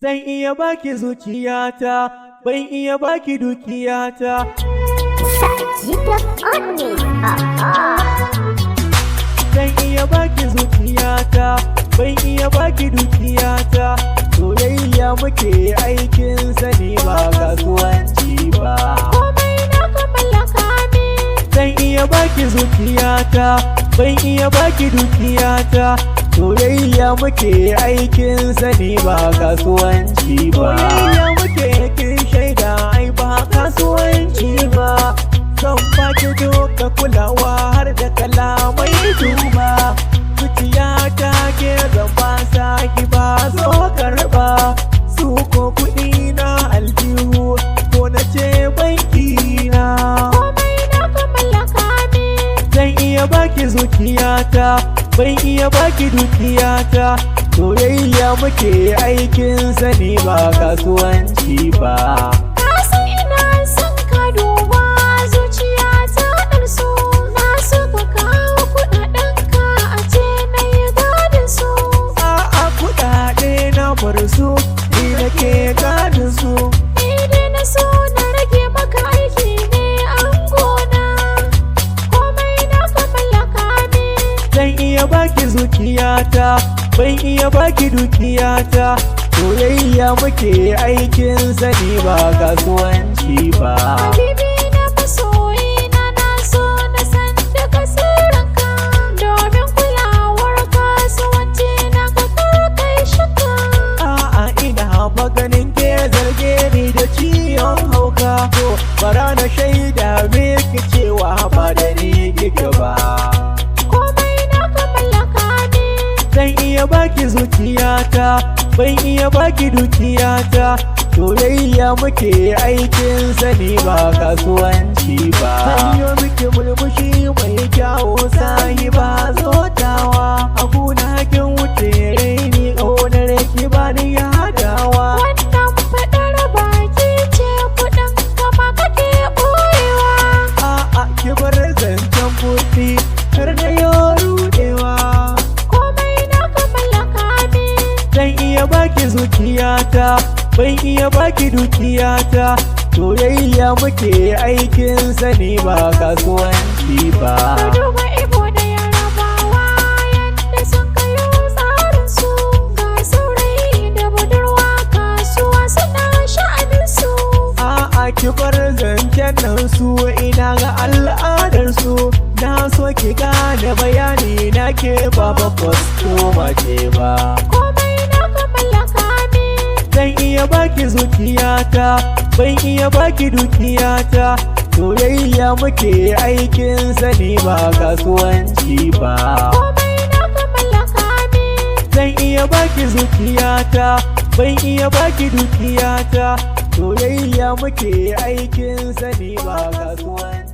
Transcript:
Zan iya baki zuciyata, ban iya baki dukiyata. Zan iya baki zuciyata, ban iya baki dukiyata. Soyayya muke aikin sani ba kasuwanci ba. Komai na ka mallaka min. Zan iya baki zuciyata, ban iya baki dukiyata. Soyayya muke aikin sani ba kasuwanci ba. Soyayya muke kin shaida ai ba kasuwanci ba. Zan baki duka kulawa har da kalamai duba. Zuciyata ke zan ba saki ba zo karba. Su ko kuɗi na aljihu ko na ce banki na. Komai na ka mallaka min. Zan iya baki zuciyata, ban iya baki dukiyata. Soyayya muke aikin sani ba kasuwanci ba. Na san ina son ka duba zuciya ta ɗarsu. Na so ka kawo kuɗaɗenka a ce na yi gadin su. A'a kuɗaɗe na bar su, ni nake gadin su. Ni dai na so na rage maka aiki ne an gona. Komai na ka mallaka min. Zan iya baki zuciyata, ban iya baki dukiyata. Soyayya muke aikin sani ba kasuwanci ba. Habibi na masoyi na so na san daga sirrinka. Domin kulawar kasuwanci na ka kai shaka. A'a ina maganin ke zarge ni da ciwon hauka. To bara na shaida miki cewa ba da ni kike ba. Komai na ka mallaka min. Zan iya baki zuciyata, ban iya baki dukiyata. Soyayya muke aikin sani ba kasuwanci ba. Zan yi miki murmushi mai kyawo sahi ba zotawa. Abu na kin wuce raini ƙaunar ki ba ni yadawa. Wannan faɗar baki ce kuɗin kama kake ɓoyewa. A'a ki bar zancen kuɗi kar na yi ruɗewa. Komai na ka mallaka min. Zan iya baki zuciyata, ban iya baki dukiyata. Soyayya muke aikin sani ba kasuwanci ba. Ka duba Igbo da Yarabawa yadda sun kayo tsarinsu. Ga saurayi da budurwa kasuwa suna sha'aninsu. A'a ki bar zancen nan su ina ga al'adarsu. Na so ki gane bayani na ke ba kwastoma ce ba. Komai na ka mallaka min. Zan iya baki zuciyata, ban iya baki dukiyata. Soyayya muke aikin sani ba kasuwanci ba. Komai na ka mallaka min. Zan iya baki zuciyata, ban iya baki dukiyata. Soyayya muke aikin sani ba kasuwanci